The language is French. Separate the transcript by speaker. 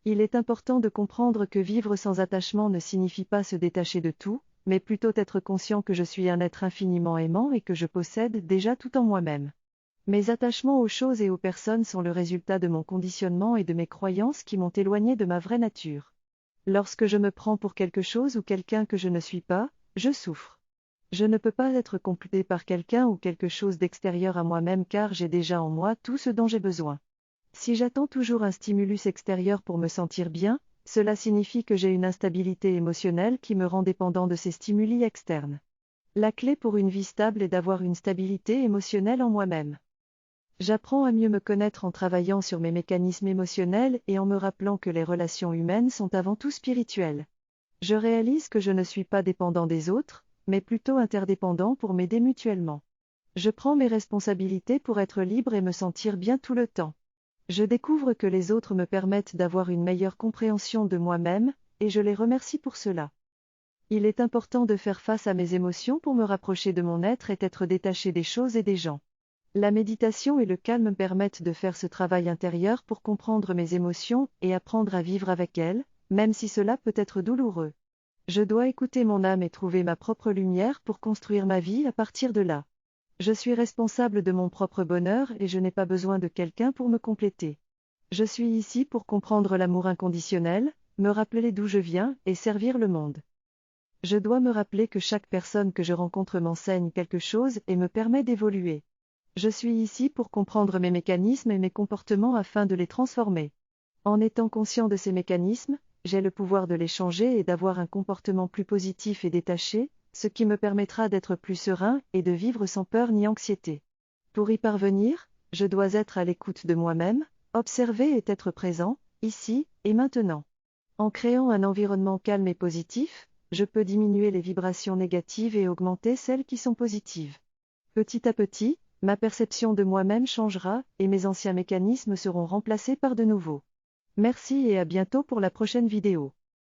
Speaker 1: Il est important de comprendre que vivre sans attachement ne signifie pas se détacher de tout, mais plutôt être conscient que je suis un être infiniment aimant et que je possède déjà tout en moi-même. Mes attachements aux choses et aux personnes sont le résultat de mon conditionnement et de mes croyances qui m'ont éloigné de ma vraie nature. Lorsque je me prends pour quelque chose ou quelqu'un que je ne suis pas, je souffre. Je ne peux pas être complété par quelqu'un ou quelque chose d'extérieur à moi-même car j'ai déjà en moi tout ce dont j'ai besoin. Si j'attends toujours un stimulus extérieur pour me sentir bien, cela signifie que j'ai une instabilité émotionnelle qui me rend dépendant de ces stimuli externes. La clé pour une vie stable est d'avoir une stabilité émotionnelle en moi-même. J'apprends à mieux me connaître en travaillant sur mes mécanismes émotionnels et en me rappelant que les relations humaines sont avant tout spirituelles. Je réalise que je ne suis pas dépendant des autres, mais plutôt interdépendant pour m'aider mutuellement. Je prends mes responsabilités pour être libre et me sentir bien tout le temps. Je découvre que les autres me permettent d'avoir une meilleure compréhension de moi-même, et je les remercie pour cela. Il est important de faire face à mes émotions pour me rapprocher de mon être et être détaché des choses et des gens. La méditation et le calme me permettent de faire ce travail intérieur pour comprendre mes émotions et apprendre à vivre avec elles, même si cela peut être douloureux. Je dois écouter mon âme et trouver ma propre lumière pour construire ma vie à partir de là. Je suis responsable de mon propre bonheur et je n'ai pas besoin de quelqu'un pour me compléter. Je suis ici pour comprendre l'amour inconditionnel, me rappeler d'où je viens et servir le monde. Je dois me rappeler que chaque personne que je rencontre m'enseigne quelque chose et me permet d'évoluer. Je suis ici pour comprendre mes mécanismes et mes comportements afin de les transformer. En étant conscient de ces mécanismes, j'ai le pouvoir de les changer et d'avoir un comportement plus positif et détaché, ce qui me permettra d'être plus serein et de vivre sans peur ni anxiété. Pour y parvenir, je dois être à l'écoute de moi-même, observer et être présent, ici et maintenant. En créant un environnement calme et positif, je peux diminuer les vibrations négatives et augmenter celles qui sont positives. Petit à petit, ma perception de moi-même changera et mes anciens mécanismes seront remplacés par de nouveaux. Merci et à bientôt pour la prochaine vidéo.